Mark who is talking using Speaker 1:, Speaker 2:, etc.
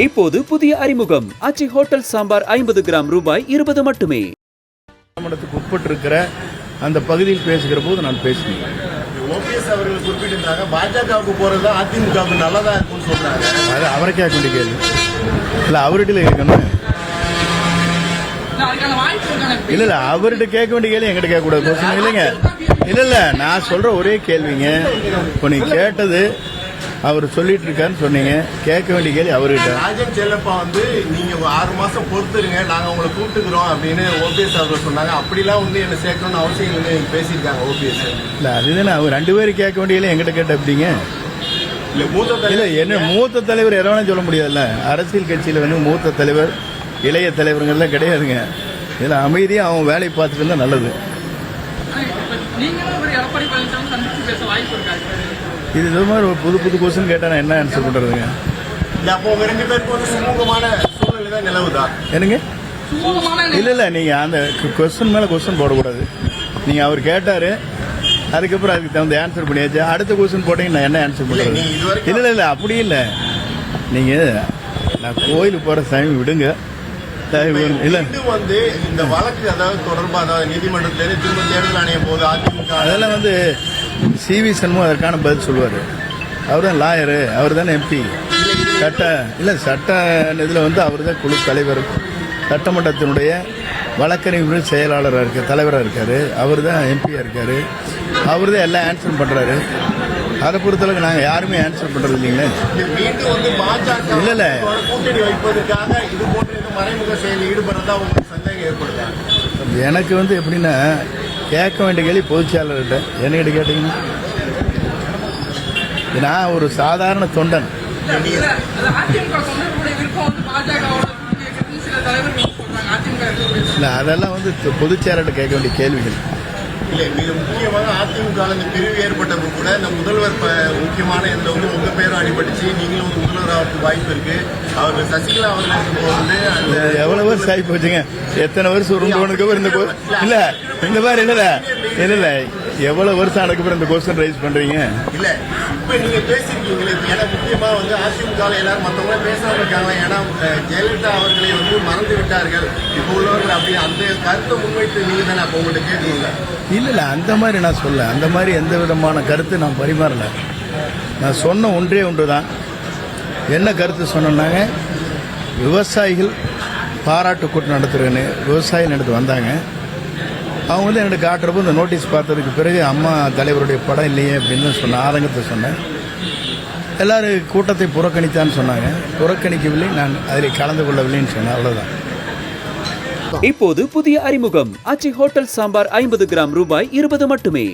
Speaker 1: இப்போது புதிய அறிமுகம் ஆச்சி ஹோட்டல் சாம்பார் 50 கிராம் ரூபாய் 20 மட்டுமே.
Speaker 2: உட்பட்டிருக்கிற அந்த பகுதியில் பேசுகிற போது நான் பேசினேன்.
Speaker 3: ஓபிஎஸ் அவர்கள் குறிப்பிட்டிருந்தாங்க பாஜகவுக்கு போறது அதிமுகவுக்கு நல்லதா இருக்கும்னு சொல்றாங்க.
Speaker 2: அது அவரை கேட்க வேண்டிய கேள்வி இல்ல, அவர்கிட்ட கேட்கணும். இல்ல அவர்கிட்ட கேட்க வேண்டிய கேள்வி எங்கிட்ட கேட்க கூடாது இல்லைங்க. இல்ல நான் சொல்ற ஒரே கேள்விங்க, இப்போ நீ கேட்டது அவர் சொல்லிட்டு இருக்காருன்னு சொன்னீங்க, கேட்க வேண்டிய கேள்வி அவர்கிட்ட.
Speaker 3: ராஜன் செல்லப்பா வந்து நீங்க 6 மாசம் பொறுத்துருங்க, நாங்க உங்களை கூப்பிட்டுக்கிறோம் அப்படின்னு ஓபிஎஸ் அவர்கள் சொன்னாங்க. அப்படிலாம் வந்து என்ன சேர்க்கணும்னு அவசியம் இல்லை பேசியிருக்காங்க ஓபிஎஸ்.
Speaker 2: இல்ல அதுதானே அவர் 2 பேரும் கேட்க வேண்டிய கேள்வி எங்கிட்ட கேட்ட எப்படிங்க? இல்ல என்ன மூத்த தலைவர் எதவானு சொல்ல முடியாதுல்ல. அரசியல் கட்சியில வந்து மூத்த தலைவர் இளைய தலைவர்கள்லாம் கிடையாதுங்க. இதுல அமைதியா அவன் வேலையை பார்த்துட்டு இருந்தா நல்லது. இது மாதிரி ஒரு புது கொஸ்டின் கேட்டா நான் என்ன ஆன்சர் பண்றதுங்க?
Speaker 3: அப்போ 2 பேருக்கு வந்து சுமூகமான சூழ்நிலை தான் நிலவுதா?
Speaker 2: என்னங்க? இல்ல நீங்க அந்த கொஸ்டின் மேல கொஸ்டின் போடக்கூடாது. நீங்க அவர் கேட்டாரு, அதுக்கப்புறம் அதுக்கு தகுந்த ஆன்சர் பண்ணியாச்சு. அடுத்த கொஸ்டின் போட்டீங்க நான் என்ன ஆன்சர் பண்றது? இல்ல அப்படி இல்ல. நீங்க நான் கோயிலுக்கு போற சாமி விடுங்க.
Speaker 3: இல்ல வந்து இந்த வழக்கு அதாவது தொடர்பாக நீதிமன்றத்திலே திரும்ப தேர்தல் ஆணையம் போது அதிமுக
Speaker 2: அதெல்லாம் வந்து CV சண்முகம் அதற்கான பதில் சொல்லுவார். அவர் தான் லாயரு, அவர் தானே MP. சட்ட இதில் வந்து அவர் தான் குழு தலைவர், சட்டமன்றத்தினுடைய வழக்கறிஞர் செயலாளராக இருக்கார், தலைவராக இருக்கார். அவர் தான் MP-யா இருக்கார். அவர் தான் எல்லாம் ஆன்சர் பண்ணுறாரு. அதை பொறுத்தளவுக்கு நாங்கள் யாருமே ஆன்சர் பண்ணுறது இல்லைங்களே. இல்லை
Speaker 3: கூட்டணி வைப்பதற்காக இது போன்ற மறைமுக செயலில் ஈடுபடுறதா உங்களுக்கு சந்தேகம் ஏற்படுதா?
Speaker 2: எனக்கு வந்து எப்படின்னா கேட்க வேண்டிய கேள்வி பொதுச்செயலாளர்கிட்ட. என்னகிட்ட கேட்டீங்கன்னா நான் ஒரு சாதாரண தொண்டன். இல்லை அதெல்லாம் வந்து பொதுச்செயலாளர்கிட்ட கேட்க வேண்டிய கேள்விகள்.
Speaker 3: இல்லை மிக முக்கியமாக அதிமுக பிரிவு ஏற்பட்டப்போ கூட இந்த முதல்வர் முக்கியமான இதில் வந்து உங்க பேரும் அடிபட்டுச்சு, நீங்களும் வந்து முதல்வர் ஆகிறதுக்கு வாய்ப்பு இருக்கு. அவர் சசிகலா அவர்களுக்கு வந்து அந்த
Speaker 2: எவ்வளவு வருஷம் ஆகி போச்சுங்க, எத்தனை வருஷம் உருண்டவனுக்கு இந்த இல்ல இந்த மாதிரி இல்ல எவ்வளவு வருஷம் அதுக்கப்புறம் இந்த கொஸ்டின் ரைஸ் பண்றீங்க?
Speaker 3: இல்ல இப்ப நீங்க பேசிருக்கீங்களே, ஏன்னா முக்கியமா வந்து அதிமுக எல்லாரும் மற்றவங்க பேசாம இருக்காங்க. ஏன்னா ஜெயலலிதா அவர்களை வந்து மறந்து விட்டார்கள் இப்ப உள்ளவர்கள், அப்படி அந்த கருத்தை முன்வைத்து நீங்க தானே அப்ப உங்கள்கிட்ட கேட்கணும்ல?
Speaker 2: இல்ல அந்த மாதிரி நான் சொல்ல, அந்த மாதிரி எந்த விதமான கருத்து நான் பரிமாறல. நான் சொன்ன ஒன்றே ஒன்றுதான். என்ன கருத்து சொன்னாங்க, விவசாயிகள் பாராட்டு கூட்டம் நடத்துறேன்னு விவசாயிகள் எடுத்து வந்தாங்க. அவங்க வந்து எனக்கு காட்டுறப்போ இந்த நோட்டீஸ் பார்த்ததுக்கு பிறகு அம்மா தலைவருடைய படம் இல்லையே அப்படின்னு சொன்ன ஆதங்கத்தை சொன்னேன். எல்லாரும் கூட்டத்தை புறக்கணித்தான்னு சொன்னாங்க. புறக்கணிக்கவில்லை, நான் அதில் கலந்து கொள்ளவில்லைன்னு சொன்னேன். அவ்வளவுதான்.
Speaker 1: இப்போது புதிய அறிமுகம் ஆச்சி ஹோட்டல் சாம்பார் 50 கிராம் ரூபாய் 20 மட்டுமே.